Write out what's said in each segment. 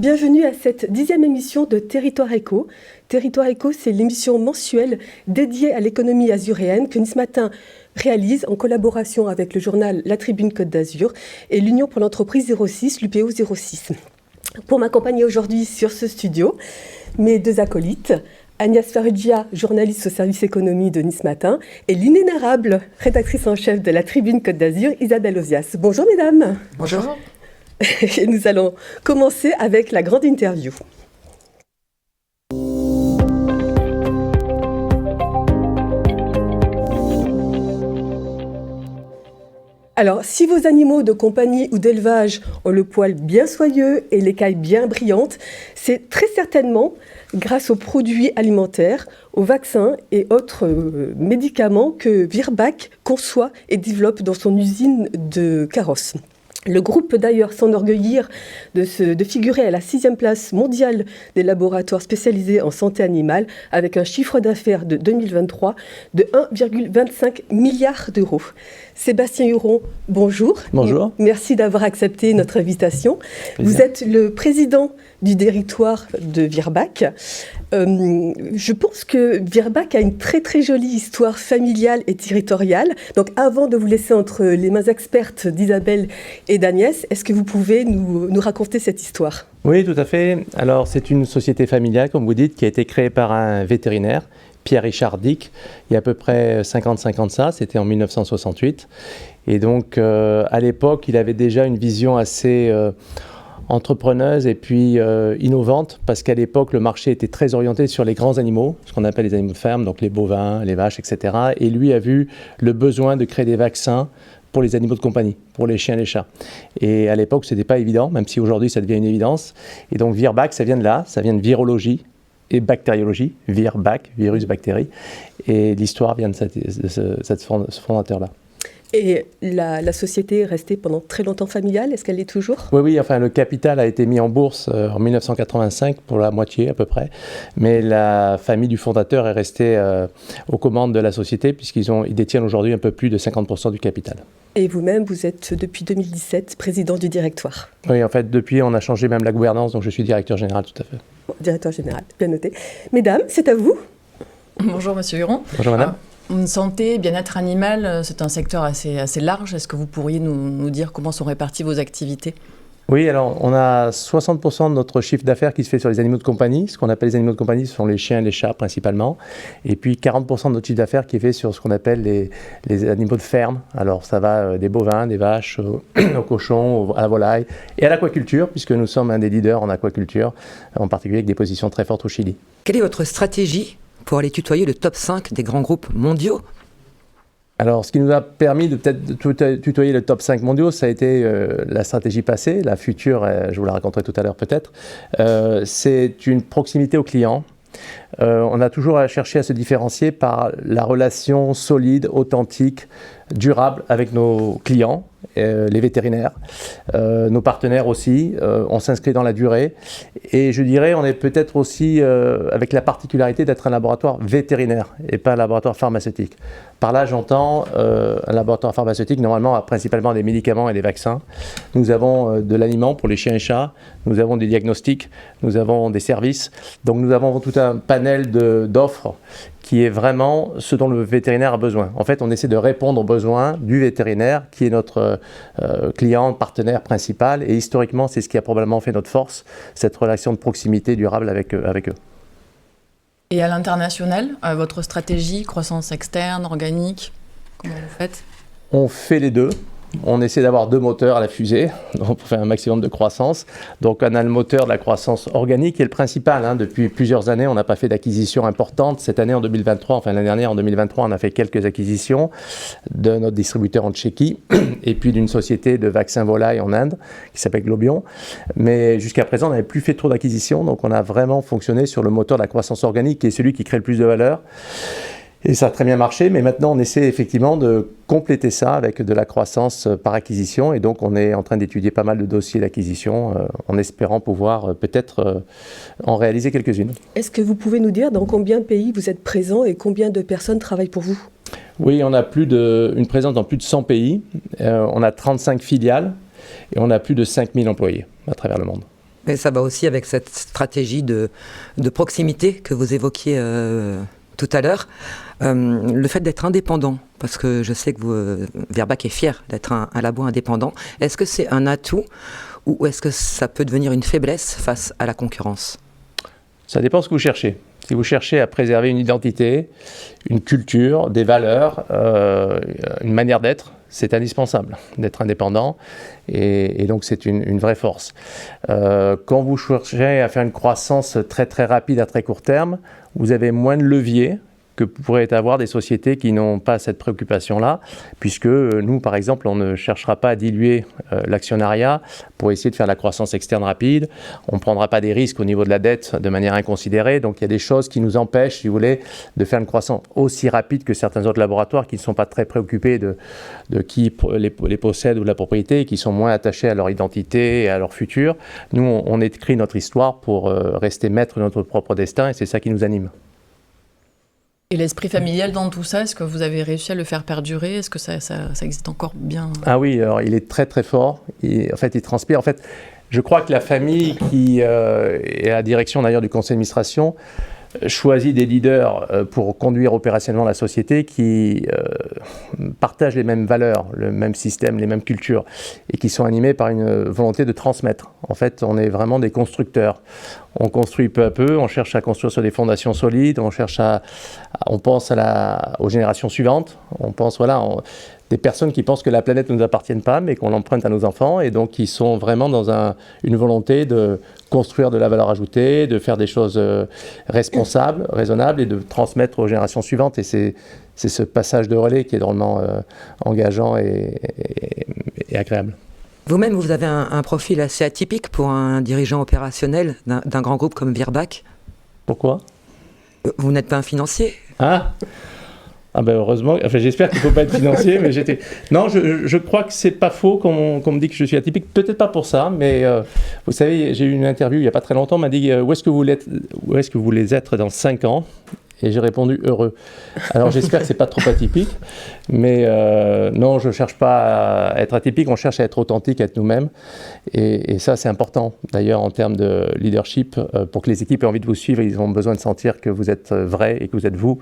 Bienvenue à cette 10e émission de Territoire Éco. Territoire Éco, c'est l'émission mensuelle dédiée à l'économie azuréenne que Nice Matin réalise en collaboration avec le journal La Tribune Côte d'Azur et l'Union pour l'entreprise 06, l'UPO 06. Pour m'accompagner aujourd'hui sur ce studio, mes deux acolytes, Agnès Farrugia, journaliste au service économie de Nice Matin, et l'inénarrable rédactrice en chef de La Tribune Côte d'Azur, Isabelle Ozias. Bonjour mesdames. Bonjour. Et nous allons commencer avec la grande interview. Alors, si vos animaux de compagnie ou d'élevage ont le poil bien soyeux et l'écaille bien brillante, c'est très certainement grâce aux produits alimentaires, aux vaccins et autres médicaments que Virbac conçoit et développe dans son usine de carrosses. Le groupe peut d'ailleurs s'enorgueillir de figurer à la 6e place mondiale des laboratoires spécialisés en santé animale avec un chiffre d'affaires de 2023 de 1,25 milliard d'euros. Sébastien Huron, bonjour. Bonjour. Merci d'avoir accepté notre invitation. Vous êtes le président du territoire de Virbac. Je pense que Virbac a une très très jolie histoire familiale et territoriale. Donc avant de vous laisser entre les mains expertes d'Isabelle et d'Agnès, est-ce que vous pouvez nous raconter cette histoire ? Oui, tout à fait. Alors c'est une société familiale, comme vous dites, qui a été créée par un vétérinaire, Pierre-Richard Dick, il y a à peu près 55 ans de ça, c'était en 1968. Et donc à l'époque, il avait déjà une vision assez entrepreneuse et puis innovante, parce qu'à l'époque, le marché était très orienté sur les grands animaux, ce qu'on appelle les animaux de ferme, donc les bovins, les vaches, etc. Et lui a vu le besoin de créer des vaccins pour les animaux de compagnie, pour les chiens et les chats. Et à l'époque, ce n'était pas évident, même si aujourd'hui, ça devient une évidence. Et donc Virbac, ça vient de là, ça vient de virologie et bactériologie, Virbac, virus, bactéries. Et l'histoire vient de ce fondateur-là. Et la société est restée pendant très longtemps familiale, est-ce qu'elle l'est toujours ? Oui, enfin le capital a été mis en bourse en 1985 pour la moitié à peu près, mais la famille du fondateur est restée aux commandes de la société puisqu'ils détiennent aujourd'hui un peu plus de 50% du capital. Et vous-même, vous êtes depuis 2017 président du directoire. Oui, en fait, depuis, on a changé même la gouvernance, donc je suis directeur général, tout à fait. Bon, directeur général, bien noté. Mesdames, c'est à vous. Bonjour Monsieur Huron. Bonjour Madame. Santé, bien-être animal, c'est un secteur assez large. Est-ce que vous pourriez nous dire comment sont réparties vos activités ? Oui, alors on a 60% de notre chiffre d'affaires qui se fait sur les animaux de compagnie. Ce qu'on appelle les animaux de compagnie, ce sont les chiens et les chats principalement. Et puis 40% de notre chiffre d'affaires qui est fait sur ce qu'on appelle les animaux de ferme. Alors ça va des bovins, des vaches, aux cochons, à la volaille et à l'aquaculture, puisque nous sommes un des leaders en aquaculture, en particulier avec des positions très fortes au Chili. Quelle est votre stratégie pour aller tutoyer le top 5 des grands groupes mondiaux ? Alors, ce qui nous a permis de peut-être tutoyer le top 5 mondiaux, ça a été la stratégie passée. La future, je vous la raconterai tout à l'heure peut-être, c'est une proximité au client. On a toujours cherché à se différencier par la relation solide, authentique, durable avec nos clients, les vétérinaires, nos partenaires aussi. On s'inscrit dans la durée et je dirais on est peut-être aussi avec la particularité d'être un laboratoire vétérinaire et pas un laboratoire pharmaceutique. Par là j'entends un laboratoire pharmaceutique normalement a principalement des médicaments et des vaccins. Nous avons de l'aliment pour les chiens et chats, nous avons des diagnostics, nous avons des services, donc nous avons tout un panel d'offres qui est vraiment ce dont le vétérinaire a besoin. En fait, on essaie de répondre aux besoins du vétérinaire, qui est notre client, partenaire principal, et historiquement, c'est ce qui a probablement fait notre force, cette relation de proximité durable avec eux. Et à l'international, votre stratégie, croissance externe, organique, comment vous faites ? On fait les deux. On essaie d'avoir 2 moteurs à la fusée pour faire un maximum de croissance. Donc on a le moteur de la croissance organique qui est le principal. Depuis plusieurs années, on n'a pas fait d'acquisitions importantes. Cette année en 2023, enfin l'année dernière en 2023, on a fait quelques acquisitions de notre distributeur en Tchéquie et puis d'une société de vaccins volailles en Inde qui s'appelle Globion. Mais jusqu'à présent, on n'avait plus fait trop d'acquisitions. Donc on a vraiment fonctionné sur le moteur de la croissance organique qui est celui qui crée le plus de valeur. Et ça a très bien marché, mais maintenant on essaie effectivement de compléter ça avec de la croissance par acquisition. Et donc on est en train d'étudier pas mal de dossiers d'acquisition en espérant pouvoir peut-être en réaliser quelques-unes. Est-ce que vous pouvez nous dire dans combien de pays vous êtes présent et combien de personnes travaillent pour vous ? Oui, on a une présence dans plus de 100 pays. On a 35 filiales et on a plus de 5000 employés à travers le monde. Mais ça va aussi avec cette stratégie de proximité que vous évoquiez tout à l'heure. Le fait d'être indépendant, parce que je sais que Virbac est fier d'être un labo indépendant, est-ce que c'est un atout ou est-ce que ça peut devenir une faiblesse face à la concurrence ? Ça dépend ce que vous cherchez. Si vous cherchez à préserver une identité, une culture, des valeurs, une manière d'être, c'est indispensable d'être indépendant et donc c'est une vraie force. Quand vous cherchez à faire une croissance très très rapide à très court terme, vous avez moins de leviers que pourraient avoir des sociétés qui n'ont pas cette préoccupation-là, puisque nous, par exemple, on ne cherchera pas à diluer l'actionnariat pour essayer de faire de la croissance externe rapide. On ne prendra pas des risques au niveau de la dette de manière inconsidérée. Donc, il y a des choses qui nous empêchent, si vous voulez, de faire une croissance aussi rapide que certains autres laboratoires qui ne sont pas très préoccupés de qui les possède ou de la propriété et qui sont moins attachés à leur identité et à leur futur. Nous, on écrit notre histoire pour rester maître de notre propre destin et c'est ça qui nous anime. Et l'esprit familial dans tout ça, est-ce que vous avez réussi à le faire perdurer ? Est-ce que ça existe encore bien ? Ah oui, alors il est très très fort. Il transpire. En fait, je crois que la famille qui est à la direction d'ailleurs du conseil d'administration choisit des leaders pour conduire opérationnellement la société qui partagent les mêmes valeurs, le même système, les mêmes cultures et qui sont animés par une volonté de transmettre. En fait, on est vraiment des constructeurs. On construit peu à peu, on cherche à construire sur des fondations solides, on pense aux générations suivantes, on pense des personnes qui pensent que la planète ne nous appartient pas, mais qu'on l'emprunte à nos enfants, et donc qui sont vraiment dans une volonté de construire de la valeur ajoutée, de faire des choses responsables, raisonnables, et de transmettre aux générations suivantes. Et c'est ce passage de relais qui est drôlement engageant et agréable. Vous-même, vous avez un profil assez atypique pour un dirigeant opérationnel d'un grand groupe comme Virbac. Pourquoi ? Vous n'êtes pas un financier ? Ah ben heureusement, j'espère qu'il ne faut pas être financier, mais Non, je crois que c'est pas faux qu'on me dit que je suis atypique, peut-être pas pour ça, mais vous savez, j'ai eu une interview il n'y a pas très longtemps, on m'a dit où est-ce que vous voulez être dans 5 ans ? Et j'ai répondu heureux. Alors j'espère que c'est pas trop atypique, mais non, je cherche pas à être atypique, on cherche à être authentique, à être nous-mêmes, et ça c'est important. D'ailleurs en termes de leadership, pour que les équipes aient envie de vous suivre, ils ont besoin de sentir que vous êtes vrai et que vous êtes vous,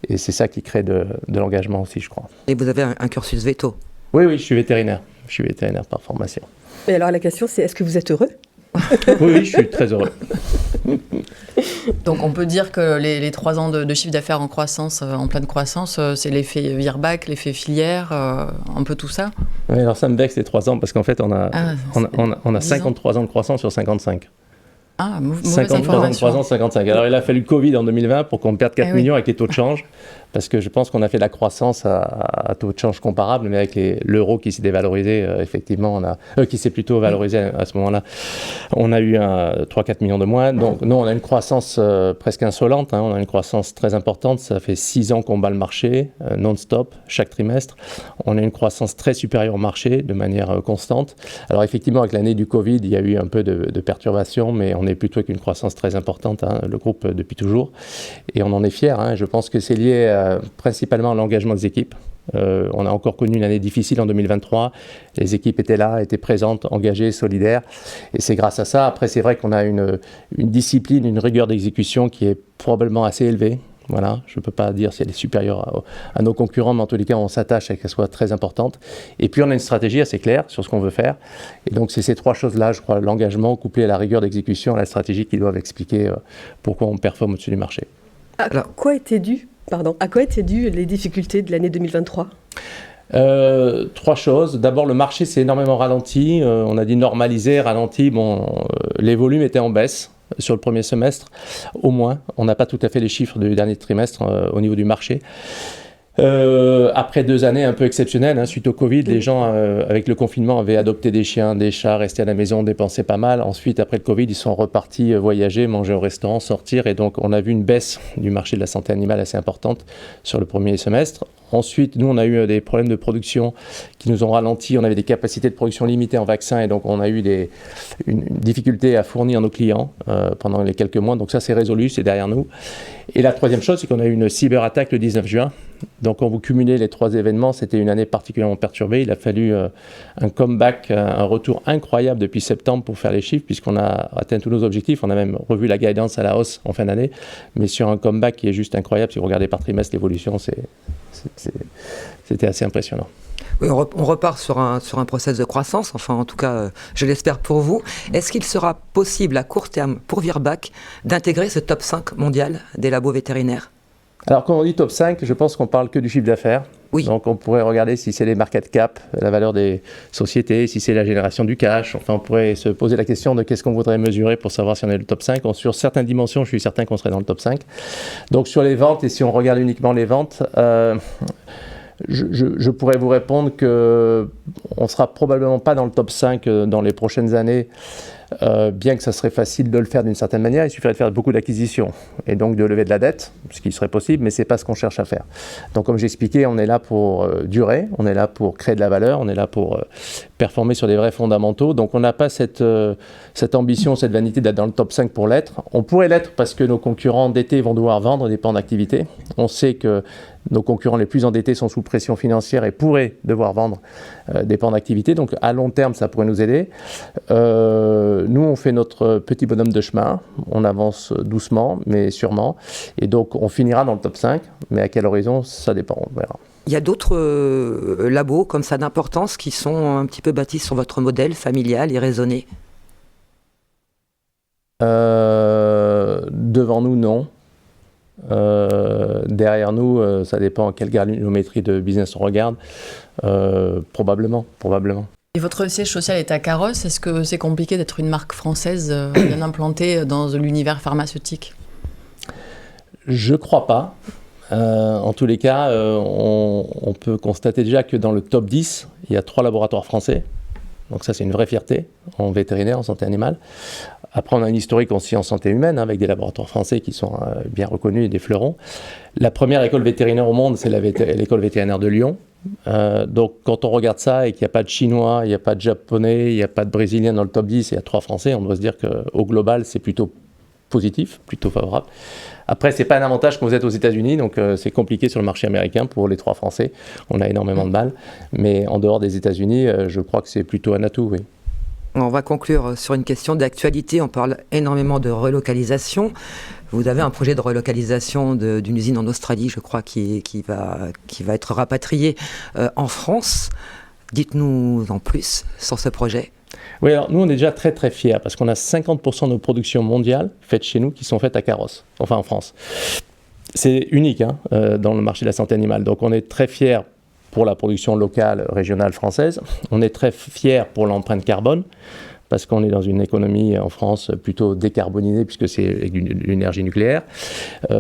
et c'est ça qui crée de l'engagement aussi, je crois. Et vous avez un cursus veto ? Oui, je suis vétérinaire. Je suis vétérinaire par formation. Et alors la question c'est, est-ce que vous êtes heureux ? Oui, je suis très heureux. Donc on peut dire que les 3 ans de chiffre d'affaires en croissance, en pleine croissance, c'est l'effet Virbac, l'effet filière, un peu tout ça. Oui, alors ça me vexe les 3 ans parce qu'en fait on a 53 ans de croissance sur 55. Ah, mauvaise 53 ans de croissance, 55. Alors il a fallu le Covid en 2020 pour qu'on perde 4 millions avec les taux de change. Parce que je pense qu'on a fait de la croissance à taux de change comparable, mais avec l'euro qui s'est dévalorisé, effectivement, qui s'est plutôt valorisé à ce moment-là. On a eu 3-4 millions de moins. Donc, nous, on a une croissance presque insolente. On a une croissance très importante. Ça fait 6 ans qu'on bat le marché, non-stop, chaque trimestre. On a une croissance très supérieure au marché, de manière constante. Alors, effectivement, avec l'année du Covid, il y a eu un peu de perturbations, mais on est plutôt avec une croissance très importante, le groupe, depuis toujours. Et on en est fiers. Je pense que c'est lié principalement à l'engagement des équipes. On a encore connu une année difficile en 2023. Les équipes étaient là, étaient présentes, engagées, solidaires. Et c'est grâce à ça. Après, c'est vrai qu'on a une discipline, une rigueur d'exécution qui est probablement assez élevée. Voilà, je ne peux pas dire si elle est supérieure à nos concurrents, mais en tous les cas, on s'attache à qu'elle soit très importante. Et puis, on a une stratégie assez claire sur ce qu'on veut faire. Et donc, c'est ces 3 choses-là, je crois, l'engagement couplé à la rigueur d'exécution, à la stratégie qui doivent expliquer pourquoi on performe au-dessus du marché. À quoi étaient dues les difficultés de l'année 2023 ? 3 choses. D'abord, le marché s'est énormément ralenti. On a dit normalisé, ralenti. Les volumes étaient en baisse sur le premier semestre, au moins. On n'a pas tout à fait les chiffres du dernier trimestre au niveau du marché. Après 2 années un peu exceptionnelles, suite au Covid, les gens, avec le confinement, avaient adopté des chiens, des chats, restaient à la maison, dépensaient pas mal. Ensuite, après le Covid, ils sont repartis voyager, manger au restaurant, sortir. Et donc, on a vu une baisse du marché de la santé animale assez importante sur le premier semestre. Ensuite, nous, on a eu des problèmes de production qui nous ont ralenti. On avait des capacités de production limitées en vaccins et donc on a eu une difficulté à fournir nos clients pendant les quelques mois. Donc ça, c'est résolu, c'est derrière nous. Et la troisième chose, c'est qu'on a eu une cyberattaque le 19 juin. Donc quand vous cumulez les 3 événements, c'était une année particulièrement perturbée. Il a fallu un comeback, un retour incroyable depuis septembre pour faire les chiffres, puisqu'on a atteint tous nos objectifs. On a même revu la guidance à la hausse en fin d'année, mais sur un comeback qui est juste incroyable. Si vous regardez par trimestre l'évolution, c'était assez impressionnant. Oui, on repart sur un process de croissance, enfin en tout cas, je l'espère pour vous. Est-ce qu'il sera possible à court terme pour Virbac d'intégrer ce top 5 mondial des labos vétérinaires ? Alors quand on dit top 5, je pense qu'on parle que du chiffre d'affaires. Oui. Donc on pourrait regarder si c'est les market cap, la valeur des sociétés, si c'est la génération du cash. Enfin, on pourrait se poser la question de qu'est-ce qu'on voudrait mesurer pour savoir si on est le top 5. Sur certaines dimensions, je suis certain qu'on serait dans le top 5. Donc sur les ventes, et si on regarde uniquement les ventes, je pourrais vous répondre qu'on ne sera probablement pas dans le top 5 dans les prochaines années. Bien que ça serait facile de le faire d'une certaine manière, il suffirait de faire beaucoup d'acquisitions et donc de lever de la dette, ce qui serait possible, mais ce n'est pas ce qu'on cherche à faire. Donc comme j'expliquais, on est là pour durer, on est là pour créer de la valeur, on est là pour performer sur des vrais fondamentaux. Donc on n'a pas cette ambition, cette vanité d'être dans le top 5 pour l'être. On pourrait l'être parce que nos concurrents endettés vont devoir vendre des plans d'activité. On sait que nos concurrents les plus endettés sont sous pression financière et pourraient devoir vendre des plans d'activité. Donc à long terme, ça pourrait nous aider. Nous, on fait notre petit bonhomme de chemin. On avance doucement, mais sûrement. Et donc, on finira dans le top 5. Mais à quel horizon, ça dépend. On verra. Il y a d'autres labos comme ça d'importance qui sont un petit peu bâtis sur votre modèle familial et raisonné ? Devant nous, non. Derrière nous, ça dépend quelle granulométrie de business on regarde. Probablement. Et votre siège social est à Carros. Est-ce que c'est compliqué d'être une marque française bien implantée dans l'univers pharmaceutique ? Je crois pas. En tous les cas, on peut constater déjà que dans le top 10, il y a 3 laboratoires français. Donc ça, c'est une vraie fierté en vétérinaire, en santé animale. Après, on a une historique aussi en santé humaine, avec des laboratoires français qui sont bien reconnus et des fleurons. La première école vétérinaire au monde, c'est l'école vétérinaire de Lyon. Donc, quand on regarde ça et qu'il n'y a pas de Chinois, il n'y a pas de Japonais, il n'y a pas de Brésiliens dans le top 10, il y a 3 Français, on doit se dire qu'au global, c'est plutôt positif, plutôt favorable. Après, ce n'est pas un avantage quand vous êtes aux États-Unis, donc c'est compliqué sur le marché américain pour les 3 Français. On a énormément de mal. Mais en dehors des États-Unis, je crois que c'est plutôt un atout, oui. On va conclure sur une question d'actualité. On parle énormément de relocalisation. Vous avez un projet de relocalisation d'une usine en Australie, je crois, qui va être rapatriée en France. Dites-nous en plus sur ce projet. Oui, alors nous, on est déjà très très fiers parce qu'on a 50% de nos productions mondiales faites chez nous qui sont faites à Carros, enfin en France. C'est unique dans le marché de la santé animale. Donc on est très fiers pour la production locale, régionale française. On est très fiers pour l'empreinte carbone, parce qu'on est dans une économie en France plutôt décarbonisée, puisque c'est l'énergie nucléaire,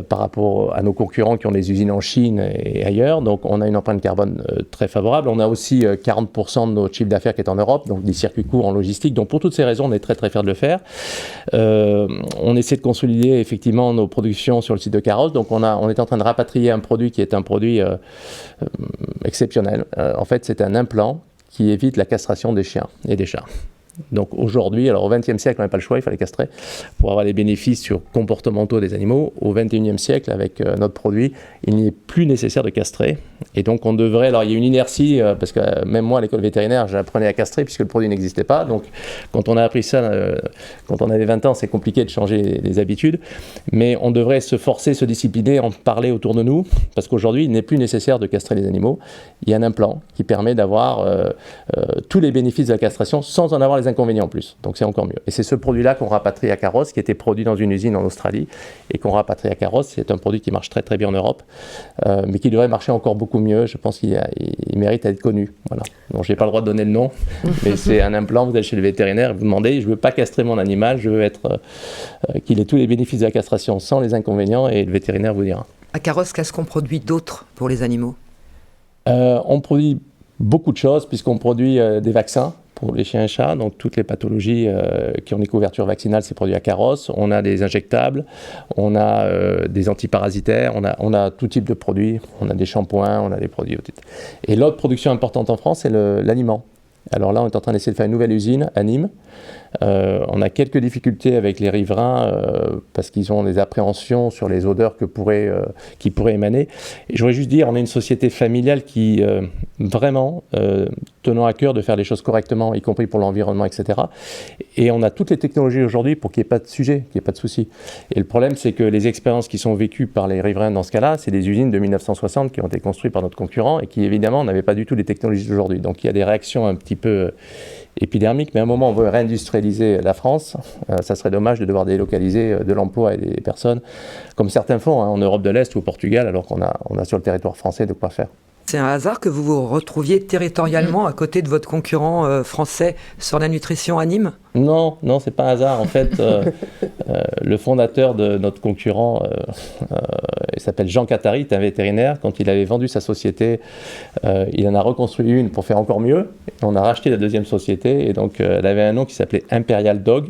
par rapport à nos concurrents qui ont des usines en Chine et ailleurs. Donc on a une empreinte carbone très favorable. On a aussi 40% de notre chiffre d'affaires qui est en Europe, donc des circuits courts en logistique. Donc pour toutes ces raisons, on est très très fiers de le faire. On essaie de consolider effectivement nos productions sur le site de Carros. Donc on est en train de rapatrier un produit qui est un produit exceptionnel. En fait, c'est un implant qui évite la castration des chiens et des chats. Donc aujourd'hui, alors au XXe siècle, on n'avait pas le choix, il fallait castrer pour avoir les bénéfices comportementaux des animaux. Au XXIe siècle, avec notre produit, il n'est plus nécessaire de castrer. Et donc on devrait, alors il y a une inertie, parce que même moi à l'école vétérinaire, j'apprenais à castrer puisque le produit n'existait pas. Donc quand on a appris ça, quand on avait 20 ans, c'est compliqué de changer les habitudes. Mais on devrait se forcer, se discipliner, en parler autour de nous, parce qu'aujourd'hui, il n'est plus nécessaire de castrer les animaux. Il y a un implant qui permet d'avoir tous les bénéfices de la castration sans en avoir les inconvénients en plus. Donc c'est encore mieux. Et c'est ce produit-là qu'on rapatrie à Carros, qui était produit dans une usine en Australie et qu'on rapatrie à Carros. C'est un produit qui marche très très bien en Europe, mais qui devrait marcher encore beaucoup mieux. Je pense qu'il mérite à être connu. Voilà. Donc je n'ai pas le droit de donner le nom, mais c'est un implant. Vous allez chez le vétérinaire, vous demandez, je ne veux pas castrer mon animal, je veux qu'il ait tous les bénéfices de la castration sans les inconvénients, et le vétérinaire vous dira. À Carros, qu'est-ce qu'on produit d'autre pour les animaux ? On produit beaucoup de choses, puisqu'on produit des vaccins pour les chiens et chats, donc toutes les pathologies qui ont des couvertures vaccinales, c'est produit à Carrosse. On a des injectables, on a des antiparasitaires, on a tout type de produits, on a des shampoings, on a des produits. Et l'autre production importante en France, c'est l'aliment. Alors là, on est en train d'essayer de faire une nouvelle usine à Nîmes. On a quelques difficultés avec les riverains parce qu'ils ont des appréhensions sur les odeurs qui pourraient émaner. Et je voudrais juste dire, on est une société familiale qui vraiment tenant à cœur de faire les choses correctement, y compris pour l'environnement, etc. Et on a toutes les technologies aujourd'hui pour qu'il n'y ait pas de sujet, qu'il n'y ait pas de souci. Et le problème, c'est que les expériences qui sont vécues par les riverains dans ce cas-là, c'est des usines de 1960 qui ont été construites par notre concurrent et qui, évidemment, n'avaient pas du tout les technologies d'aujourd'hui. Donc il y a des réactions un petit peu épidermiques, mais à un moment, on veut réindustrialiser la France. Ça serait dommage de devoir délocaliser de l'emploi et des personnes, comme certains font en Europe de l'Est ou au Portugal, alors qu'on a sur le territoire français de quoi faire. C'est un hasard que vous vous retrouviez territorialement à côté de votre concurrent français sur la nutrition à Nîmes ? Non, c'est pas un hasard. En fait, le fondateur de notre concurrent, il s'appelle Jean Catari, est un vétérinaire. Quand il avait vendu sa société, il en a reconstruit une pour faire encore mieux. On a racheté la deuxième société et donc elle avait un nom qui s'appelait Imperial Dog.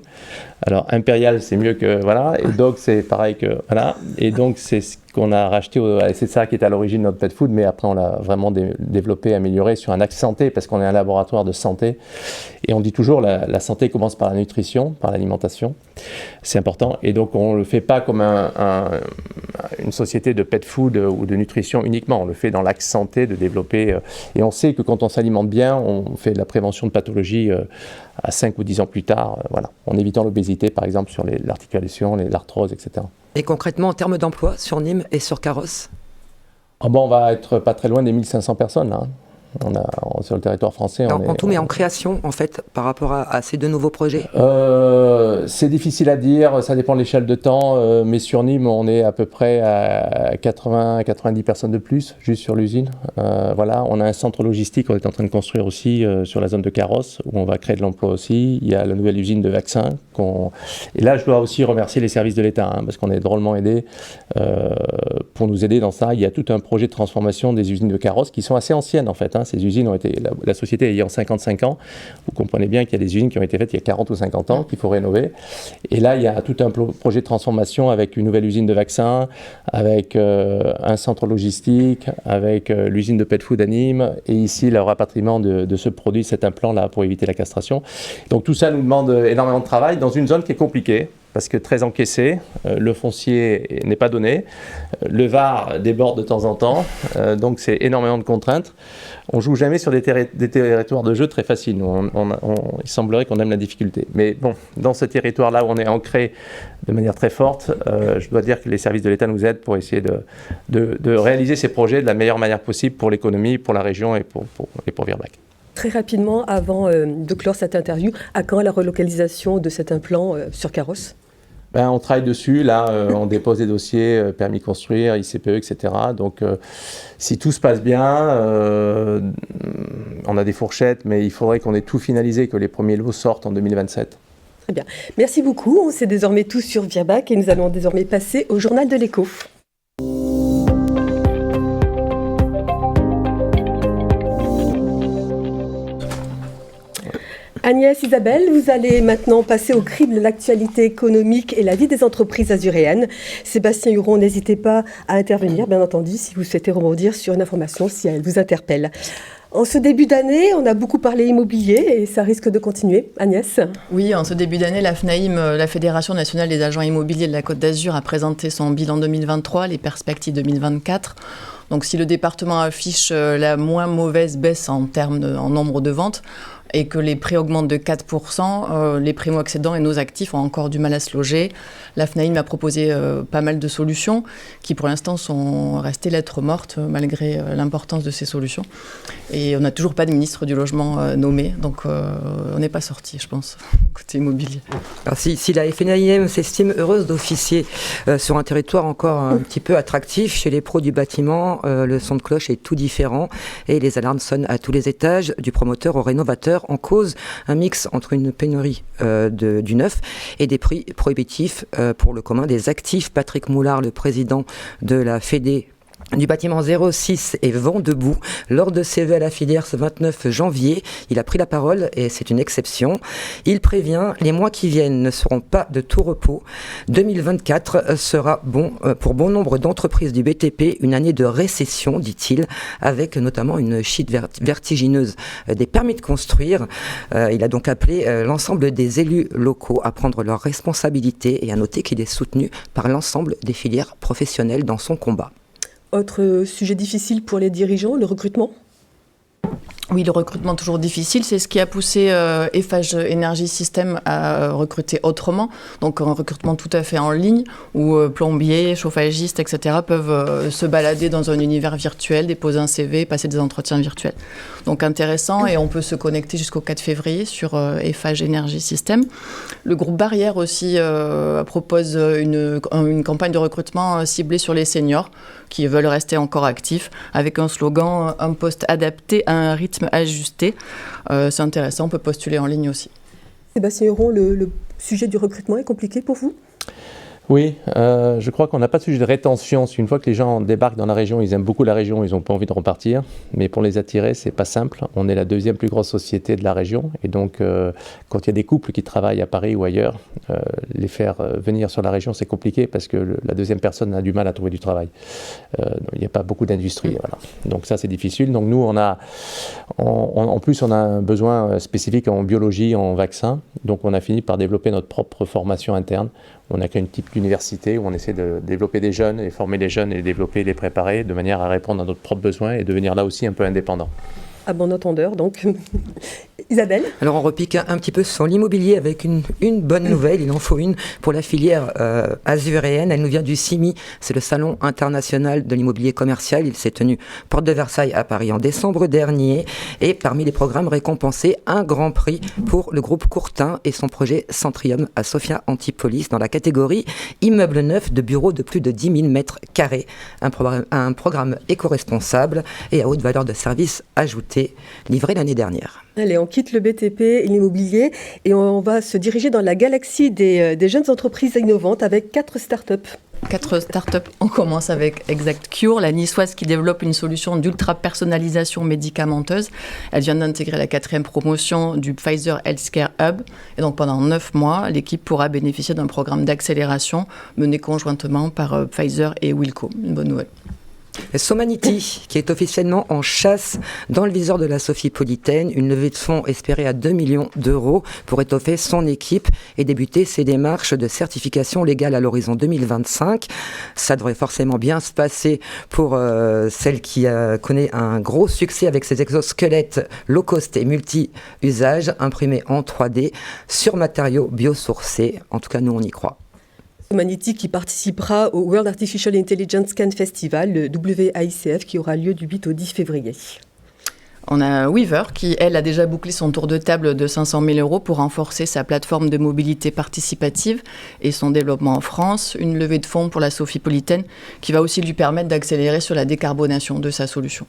Alors Imperial, c'est mieux que voilà, et Dog, c'est pareil que voilà. Et donc c'est ce qu'on a racheté, c'est ça qui est à l'origine de notre pet food, mais après on l'a vraiment développé, amélioré sur un axe santé parce qu'on est un laboratoire de santé. Et on dit toujours la santé commence par la nutrition, par l'alimentation. C'est important. Et donc, on ne le fait pas comme une société de pet food ou de nutrition uniquement. On le fait dans l'axe santé, de développer. Et on sait que quand on s'alimente bien, on fait de la prévention de pathologies à 5 ou 10 ans plus tard. Voilà. En évitant l'obésité, par exemple, sur l'articulation, l'arthrose, etc. Et concrètement, en termes d'emploi, sur Nîmes et sur Carrosse ? On va être pas très loin des 1500 personnes, là. Sur le territoire français. En tout, mais en création, en fait, par rapport à ces deux nouveaux projets ? C'est difficile à dire, ça dépend de l'échelle de temps, mais sur Nîmes, on est à peu près à 80-90 personnes de plus, juste sur l'usine. Voilà, on a un centre logistique qu'on est en train de construire aussi sur la zone de Carrosse, où on va créer de l'emploi aussi. Il y a la nouvelle usine de vaccins. Et là, je dois aussi remercier les services de l'État, parce qu'on est drôlement aidés pour nous aider dans ça. Il y a tout un projet de transformation des usines de Carrosse qui sont assez anciennes, en fait. Ces usines ont été, la société ayant 55 ans, vous comprenez bien qu'il y a des usines qui ont été faites il y a 40 ou 50 ans qu'il faut rénover. Et là, il y a tout un projet de transformation avec une nouvelle usine de vaccins, avec un centre logistique, avec l'usine de pet food à Nîmes, et ici le rapatriement de ce produit, cet implant-là, pour éviter la castration. Donc tout ça nous demande énormément de travail dans une zone qui est compliquée, parce que très encaissé, le foncier n'est pas donné, le VAR déborde de temps en temps, donc c'est énormément de contraintes. On joue jamais sur des territoires de jeu très faciles. Il semblerait qu'on aime la difficulté. Mais bon, dans ce territoire-là où on est ancré de manière très forte, je dois dire que les services de l'État nous aident pour essayer de réaliser ces projets de la meilleure manière possible pour l'économie, pour la région et pour Virbac. Très rapidement, avant de clore cette interview, à quand la relocalisation de cet implant sur Carrosse ? On travaille dessus, là, on dépose des dossiers, permis de construire, ICPE, etc. Donc, si tout se passe bien, on a des fourchettes, mais il faudrait qu'on ait tout finalisé, que les premiers lots sortent en 2027. Très bien. Merci beaucoup. On sait désormais tout sur Virbac et nous allons désormais passer au journal de l'écho. Agnès, Isabelle, vous allez maintenant passer au crible de l'actualité économique et la vie des entreprises azuréennes. Sébastien Huron, n'hésitez pas à intervenir, bien entendu, si vous souhaitez rebondir sur une information, si elle vous interpelle. En ce début d'année, on a beaucoup parlé immobilier et ça risque de continuer. Agnès ? Oui, en ce début d'année, la FNAIM, la Fédération nationale des agents immobiliers de la Côte d'Azur, a présenté son bilan 2023, les perspectives 2024. Donc si le département affiche la moins mauvaise baisse en nombre de ventes, et que les prix augmentent de 4%, les primo-accédants et nos actifs ont encore du mal à se loger. La FNAIM a proposé pas mal de solutions qui, pour l'instant, sont restées lettres mortes malgré l'importance de ces solutions. Et on n'a toujours pas de ministre du logement nommé, donc on n'est pas sorti, je pense, côté immobilier. Alors si la FNAIM s'estime heureuse d'officier sur un territoire encore un petit peu attractif, chez les pros du bâtiment, le son de cloche est tout différent et les alarmes sonnent à tous les étages, du promoteur au rénovateur. En cause un mix entre une pénurie du neuf et des prix prohibitifs pour le commun des actifs. Patrick Moulard, le président de la Fédé du bâtiment 06 et Vent debout. Lors de ses vœux à la filière ce 29 janvier, il a pris la parole et c'est une exception. Il prévient, les mois qui viennent ne seront pas de tout repos. 2024 sera pour bon nombre d'entreprises du BTP une année de récession, dit-il, avec notamment une chute vertigineuse des permis de construire. Il a donc appelé l'ensemble des élus locaux à prendre leurs responsabilités et à noter qu'il est soutenu par l'ensemble des filières professionnelles dans son combat. Autre sujet difficile pour les dirigeants, le recrutement ? Oui, le recrutement toujours difficile, c'est ce qui a poussé Eiffage Energy System à recruter autrement, donc un recrutement tout à fait en ligne, où plombiers, chauffagistes, etc. peuvent se balader dans un univers virtuel, déposer un CV, passer des entretiens virtuels. Donc intéressant, et on peut se connecter jusqu'au 4 février sur Eiffage Energy System. Le groupe Barrière aussi propose une campagne de recrutement ciblée sur les seniors, qui veulent rester encore actifs, avec un slogan « Un poste adapté à un rythme ajusté ». C'est intéressant, on peut postuler en ligne aussi. Sébastien Huron, le sujet du recrutement est compliqué pour vous ? Oui, je crois qu'on n'a pas de sujet de rétention. Une fois que les gens débarquent dans la région, ils aiment beaucoup la région, ils n'ont pas envie de repartir. Mais pour les attirer, c'est pas simple. On est la deuxième plus grosse société de la région. Et donc, quand il y a des couples qui travaillent à Paris ou ailleurs, les faire venir sur la région, c'est compliqué parce que la deuxième personne a du mal à trouver du travail. Il n'y a pas beaucoup d'industrie. Voilà. Donc ça, c'est difficile. Donc nous, en plus, on a un besoin spécifique en biologie, en vaccins. Donc on a fini par développer notre propre formation interne. On a qu'un type d'université où on essaie de développer des jeunes et former les jeunes et les développer, les préparer de manière à répondre à notre propres besoins et devenir là aussi un peu indépendant. À bon entendeur, donc. Isabelle ? Alors on repique un petit peu sur l'immobilier avec une bonne nouvelle, il en faut une pour la filière azuréenne. Elle nous vient du CIMI, c'est le Salon international de l'immobilier commercial. Il s'est tenu porte de Versailles à Paris en décembre dernier. Et parmi les programmes récompensés, un grand prix pour le groupe Courtin et son projet Centrium à Sophia Antipolis dans la catégorie immeuble neuf de bureaux de plus de 10 000 mètres carrés. Un programme éco-responsable et à haute valeur de service ajoutée, livré l'année dernière. Allez, on quitte le BTP et l'immobilier et on va se diriger dans la galaxie des jeunes entreprises innovantes avec 4 startups. 4 startups. On commence avec Exact Cure, la niçoise qui développe une solution d'ultra-personnalisation médicamenteuse. Elle vient d'intégrer la 4e promotion du Pfizer Healthcare Hub. Et donc pendant 9 mois, l'équipe pourra bénéficier d'un programme d'accélération mené conjointement par Pfizer et Wilco. Une bonne nouvelle. Somanity, qui est officiellement en chasse dans le viseur de la Sophie-Politaine, une levée de fonds espérée à 2 millions d'euros pour étoffer son équipe et débuter ses démarches de certification légale à l'horizon 2025. Ça devrait forcément bien se passer pour celle qui connaît un gros succès avec ses exosquelettes low cost et multi-usages imprimés en 3D sur matériaux biosourcés. En tout cas, nous, on y croit. Somanity qui participera au World Artificial Intelligence Cannes Festival, le WAICF, qui aura lieu du 8 au 10 février. On a Weaver qui, elle, a déjà bouclé son tour de table de 500 000 euros pour renforcer sa plateforme de mobilité participative et son développement en France. Une levée de fonds pour la Sophie-Politaine qui va aussi lui permettre d'accélérer sur la décarbonation de sa solution.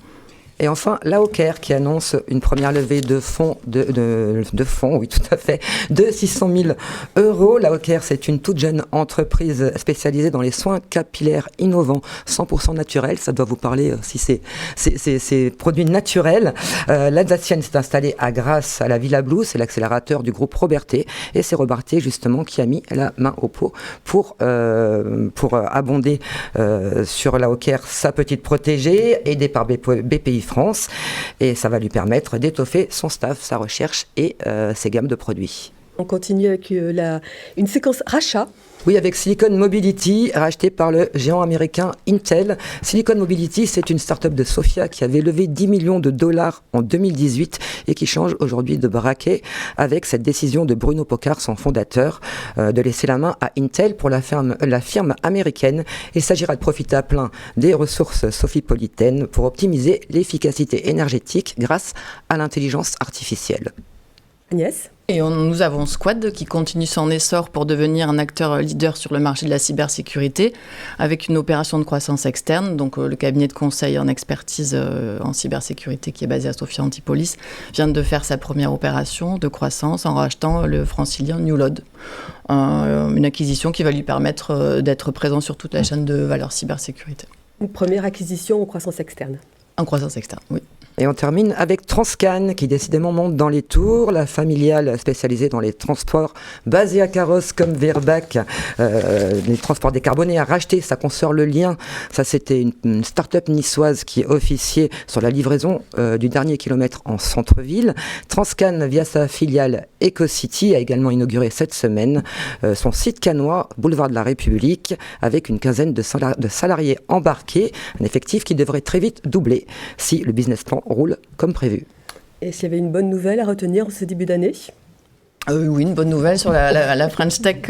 Et enfin, l'AOCARE qui annonce une première levée de fonds, de fonds, oui, tout à fait, de 600 000 euros. L'AOCARE, c'est une toute jeune entreprise spécialisée dans les soins capillaires innovants, 100% naturels. Ça doit vous parler si c'est produits naturels. L'Alsacienne s'est installée à Grasse, à la Villa Blue. C'est l'accélérateur du groupe Robertet. Et c'est Robertet, justement, qui a mis la main au pot pour abonder sur l'AOCARE sa petite protégée, aidée par BPI France, et ça va lui permettre d'étoffer son staff, sa recherche et ses gammes de produits. On continue avec une séquence rachat. Oui, avec Silicon Mobility, racheté par le géant américain Intel. Silicon Mobility, c'est une start-up de Sofia qui avait levé 10 millions de dollars en 2018 et qui change aujourd'hui de braquet avec cette décision de Bruno Pocard, son fondateur, de laisser la main à Intel pour la firme américaine. Il s'agira de profiter à plein des ressources Sophie-Politaine pour optimiser l'efficacité énergétique grâce à l'intelligence artificielle. Agnès ? Et nous avons Squad qui continue son essor pour devenir un acteur leader sur le marché de la cybersécurité avec une opération de croissance externe. Donc le cabinet de conseil en expertise en cybersécurité qui est basé à Sophia Antipolis vient de faire sa première opération de croissance en rachetant le francilien Newload. Une acquisition qui va lui permettre d'être présent sur toute la chaîne de valeur cybersécurité. Une première acquisition en croissance externe. En croissance externe, oui. Et on termine avec Transcan, qui décidément monte dans les tours. La familiale spécialisée dans les transports, basée à Carrosse comme Virbac, les transports décarbonés, a racheté sa consoeur Le Lien. Ça, c'était une start-up niçoise qui officiait sur la livraison du dernier kilomètre en centre-ville. Transcan, via sa filiale EcoCity, a également inauguré cette semaine son site cannois, boulevard de la République, avec une quinzaine de salariés embarqués, un effectif qui devrait très vite doubler si le business plan roule comme prévu. Et s'il y avait une bonne nouvelle à retenir en ce début d'année ? Oui, une bonne nouvelle sur la French Tech.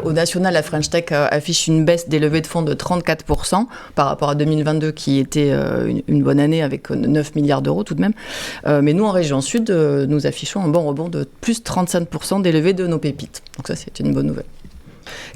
Au national, la French Tech affiche une baisse des levées de fonds de 34% par rapport à 2022 qui était une bonne année avec 9 milliards d'euros tout de même. Mais nous, en région sud, nous affichons un bon rebond de plus 35% des levées de nos pépites. Donc ça, c'est une bonne nouvelle.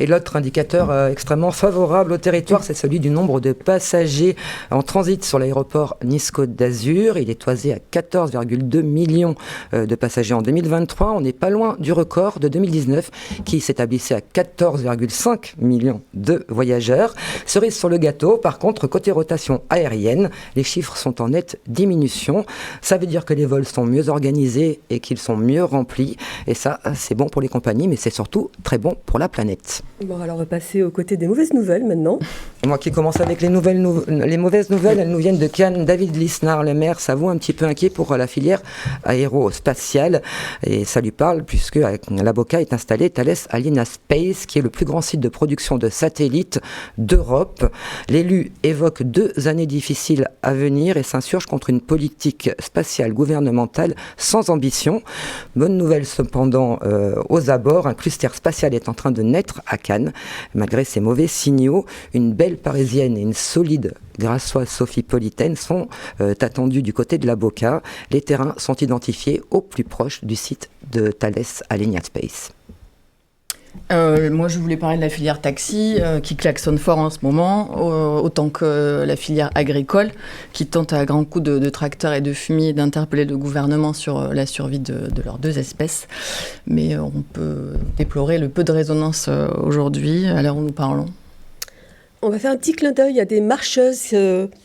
Et l'autre indicateur extrêmement favorable au territoire, c'est celui du nombre de passagers en transit sur l'aéroport Nice-Côte d'Azur. Il est toisé à 14,2 millions de passagers en 2023. On n'est pas loin du record de 2019 qui s'établissait à 14,5 millions de voyageurs. Cerise sur le gâteau, par contre, côté rotation aérienne, les chiffres sont en nette diminution. Ça veut dire que les vols sont mieux organisés et qu'ils sont mieux remplis. Et ça, c'est bon pour les compagnies, mais c'est surtout très bon pour la planète. Bon, alors on va passer aux côtés des mauvaises nouvelles maintenant. Et moi qui commence avec les mauvaises nouvelles, elles nous viennent de Cannes. David Lisnard, le maire, s'avoue un petit peu inquiet pour la filière aérospatiale. Et ça lui parle puisque à la Boca est installé Thales Alenia Space, qui est le plus grand site de production de satellites d'Europe. L'élu évoque 2 années difficiles à venir et s'insurge contre une politique spatiale gouvernementale sans ambition. Bonne nouvelle cependant aux abords, un cluster spatial est en train de naître à Cannes. Malgré ces mauvais signaux, une belle parisienne et une solide grassoise sophipolitaine sont attendues du côté de la Boca. Les terrains sont identifiés au plus proche du site de Thales Alenia Space. Moi, je voulais parler de la filière taxi qui klaxonne fort en ce moment, autant que la filière agricole qui tente à grands coups de tracteurs et de fumier d'interpeller le gouvernement sur la survie de leurs 2 espèces. Mais on peut déplorer le peu de résonance aujourd'hui, à l'heure où nous parlons. On va faire un petit clin d'œil à des marcheuses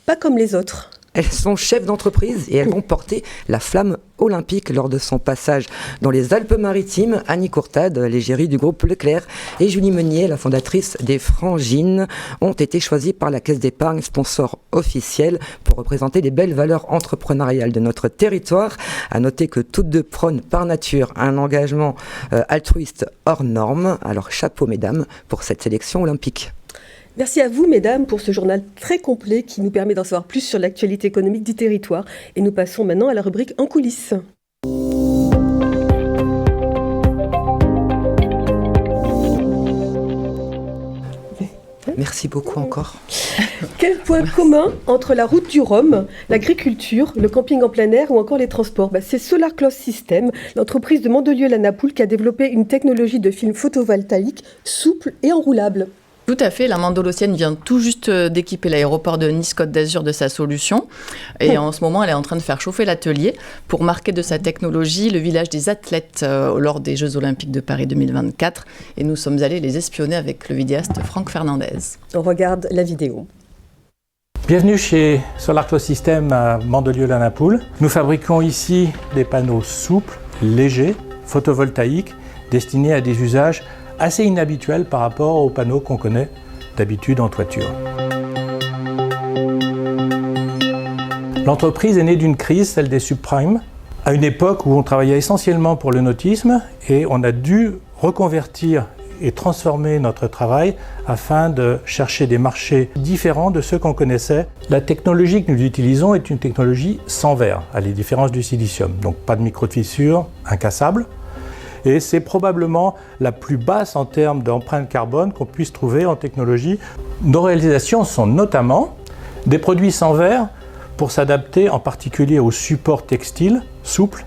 pas comme les autres. Elles sont chefs d'entreprise et elles vont porter la flamme olympique lors de son passage dans les Alpes-Maritimes. Annie Courtade, l'égérie du groupe Leclerc, et Julie Meunier, la fondatrice des Frangines, ont été choisies par la Caisse d'épargne, sponsor officiel, pour représenter les belles valeurs entrepreneuriales de notre territoire. À noter que toutes 2 prônent par nature un engagement altruiste hors norme. Alors chapeau mesdames pour cette sélection olympique. Merci à vous, mesdames, pour ce journal très complet qui nous permet d'en savoir plus sur l'actualité économique du territoire. Et nous passons maintenant à la rubrique En coulisses. Merci beaucoup encore. Quel point commun entre la route du Rhum, l'agriculture, le camping en plein air ou encore les transports ? C'est Solar Close System, l'entreprise de Mandelieu-la-Napoule qui a développé une technologie de film photovoltaïque souple et enroulable. Tout à fait, la Mandolosienne vient tout juste d'équiper l'aéroport de Nice-Côte d'Azur de sa solution. Et en ce moment, elle est en train de faire chauffer l'atelier pour marquer de sa technologie le village des athlètes lors des Jeux Olympiques de Paris 2024. Et nous sommes allés les espionner avec le vidéaste Franck Fernandez. On regarde la vidéo. Bienvenue chez Solar Close System à Mandelieu-la-Napoule. Nous fabriquons ici des panneaux souples, légers, photovoltaïques, destinés à des usages assez inhabituel par rapport aux panneaux qu'on connaît d'habitude en toiture. L'entreprise est née d'une crise, celle des subprimes, à une époque où on travaillait essentiellement pour le nautisme et on a dû reconvertir et transformer notre travail afin de chercher des marchés différents de ceux qu'on connaissait. La technologie que nous utilisons est une technologie sans verre, à la différence du silicium. Donc pas de micro de fissure, incassable. Et c'est probablement la plus basse en termes d'empreinte carbone qu'on puisse trouver en technologie. Nos réalisations sont notamment des produits sans verre pour s'adapter en particulier aux supports textiles souples,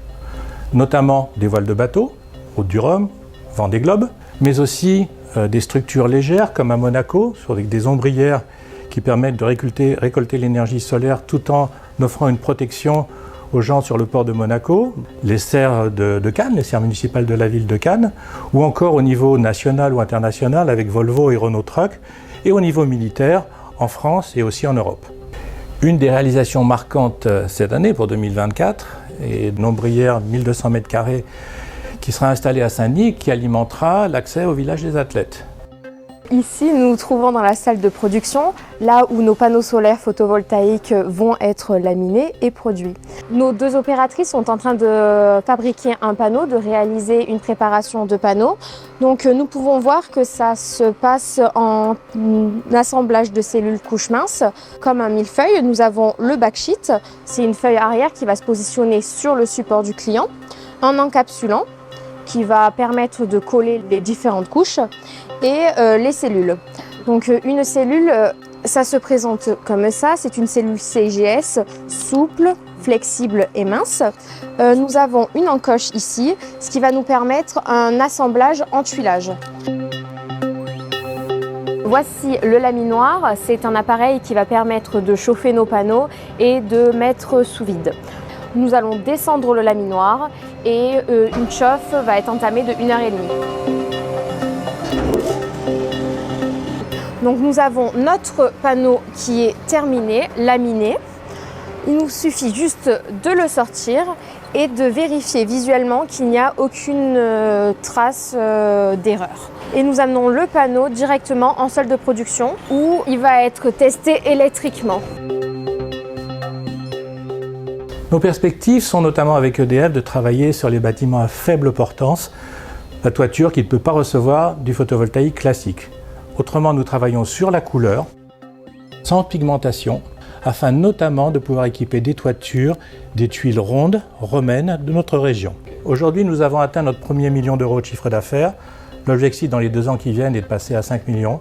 notamment des voiles de bateau, Route du Rhum, Vendée Globe, mais aussi des structures légères comme à Monaco, sur des ombrières qui permettent de récolter l'énergie solaire tout en offrant une protection aux gens sur le port de Monaco, les serres de Cannes, les serres municipales de la ville de Cannes, ou encore au niveau national ou international avec Volvo et Renault Trucks, et au niveau militaire en France et aussi en Europe. Une des réalisations marquantes cette année pour 2024 est une ombrière 1200 m² qui sera installée à Saint-Denis qui alimentera l'accès au village des athlètes. Ici, nous nous trouvons dans la salle de production, là où nos panneaux solaires photovoltaïques vont être laminés et produits. Nos deux opératrices sont en train de fabriquer un panneau, de réaliser une préparation de panneau. Donc nous pouvons voir que ça se passe en assemblage de cellules couches minces, comme un millefeuille. Nous avons le backsheet, c'est une feuille arrière qui va se positionner sur le support du client, un encapsulant qui va permettre de coller les différentes couches, et les cellules. Donc une cellule, ça se présente comme ça, c'est une cellule CGS souple, flexible et mince. Nous avons une encoche ici, ce qui va nous permettre un assemblage en tuilage. Voici le laminoir, c'est un appareil qui va permettre de chauffer nos panneaux et de mettre sous vide. Nous allons descendre le laminoir et une chauffe va être entamée de 1h30. Donc nous avons notre panneau qui est terminé, laminé. Il nous suffit juste de le sortir et de vérifier visuellement qu'il n'y a aucune trace d'erreur. Et nous amenons le panneau directement en salle de production où il va être testé électriquement. Nos perspectives sont notamment avec EDF de travailler sur les bâtiments à faible portance, la toiture qui ne peut pas recevoir du photovoltaïque classique. Autrement, nous travaillons sur la couleur, sans pigmentation, afin notamment de pouvoir équiper des toitures, des tuiles rondes, romaines de notre région. Aujourd'hui, nous avons atteint notre premier million d'euros de chiffre d'affaires. L'objectif dans les 2 ans qui viennent est de passer à 5 millions.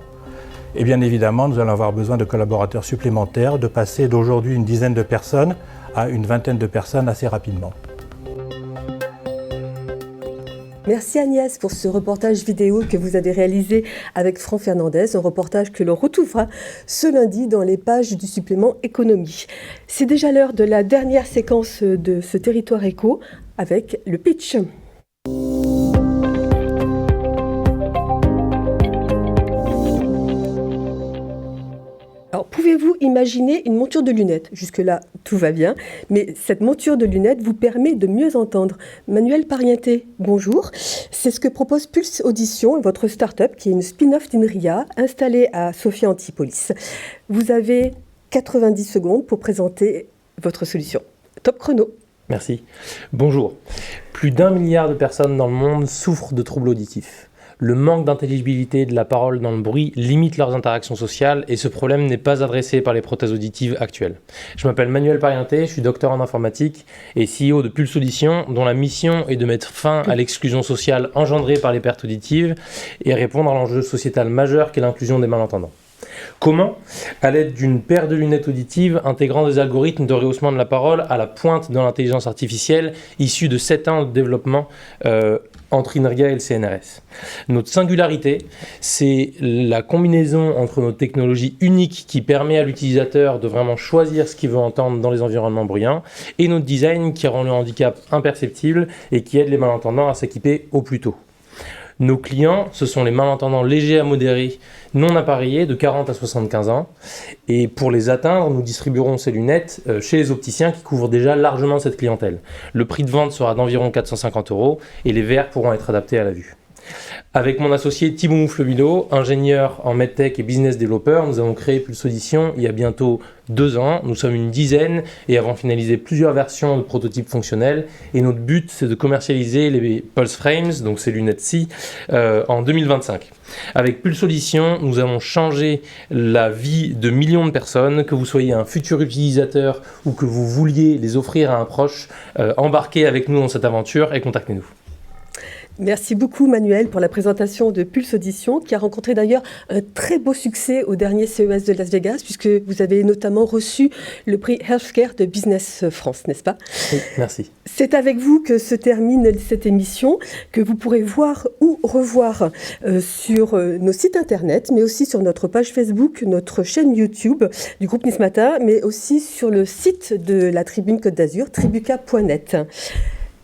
Et bien évidemment, nous allons avoir besoin de collaborateurs supplémentaires, de passer d'aujourd'hui une dizaine de personnes à une vingtaine de personnes assez rapidement. Merci Agnès pour ce reportage vidéo que vous avez réalisé avec Franck Fernandez, un reportage que l'on retrouvera ce lundi dans les pages du supplément économie. C'est déjà l'heure de la dernière séquence de ce Territoire Éco avec le pitch. Alors, pouvez-vous imaginer une monture de lunettes ? Jusque-là, tout va bien, mais cette monture de lunettes vous permet de mieux entendre. Manuel Parienté, bonjour. C'est ce que propose Pulse Audition, votre start-up qui est une spin-off d'Inria, installée à Sophia Antipolis. Vous avez 90 secondes pour présenter votre solution. Top chrono. Merci. Bonjour. Plus d'1 milliard de personnes dans le monde souffrent de troubles auditifs. Le manque d'intelligibilité de la parole dans le bruit limite leurs interactions sociales et ce problème n'est pas adressé par les prothèses auditives actuelles. Je m'appelle Manuel Parienté, je suis docteur en informatique et CEO de Pulse Audition, dont la mission est de mettre fin à l'exclusion sociale engendrée par les pertes auditives et répondre à l'enjeu sociétal majeur qu'est l'inclusion des malentendants. Comment ? À l'aide d'une paire de lunettes auditives intégrant des algorithmes de rehaussement de la parole à la pointe de l'intelligence artificielle issue de 7 ans de développement entre INRIA et le CNRS. Notre singularité, c'est la combinaison entre nos technologies uniques qui permet à l'utilisateur de vraiment choisir ce qu'il veut entendre dans les environnements bruyants et notre design qui rend le handicap imperceptible et qui aide les malentendants à s'équiper au plus tôt. Nos clients, ce sont les malentendants légers à modérés, non appareillés de 40 à 75 ans. Et pour les atteindre, nous distribuerons ces lunettes chez les opticiens qui couvrent déjà largement cette clientèle. Le prix de vente sera d'environ 450 € et les verres pourront être adaptés à la vue. Avec mon associé Thibaut Moufle-Milo, ingénieur en medtech et business développeur, nous avons créé Pulse Audition il y a bientôt 2 ans. Nous sommes une dizaine et avons finalisé plusieurs versions de prototypes fonctionnels. Et notre but, c'est de commercialiser les Pulse Frames, donc ces lunettes-ci, en 2025. Avec Pulse Audition, nous allons changer la vie de millions de personnes, que vous soyez un futur utilisateur ou que vous vouliez les offrir à un proche. Embarquez avec nous dans cette aventure et contactez-nous. Merci beaucoup Manuel pour la présentation de Pulse Audition qui a rencontré d'ailleurs un très beau succès au dernier CES de Las Vegas puisque vous avez notamment reçu le prix Healthcare de Business France, n'est-ce pas ? Oui, merci. C'est avec vous que se termine cette émission que vous pourrez voir ou revoir sur nos sites internet mais aussi sur notre page Facebook, notre chaîne YouTube du groupe Nice Matin mais aussi sur le site de la Tribune Côte d'Azur, tribuca.net.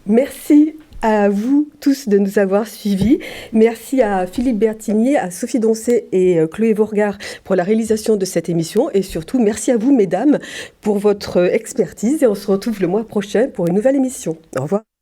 Merci à vous tous de nous avoir suivis. Merci à Philippe Bertignier, à Sophie Doncé et Chloé Vorgard pour la réalisation de cette émission. Et surtout, merci à vous, mesdames, pour votre expertise. Et on se retrouve le mois prochain pour une nouvelle émission. Au revoir.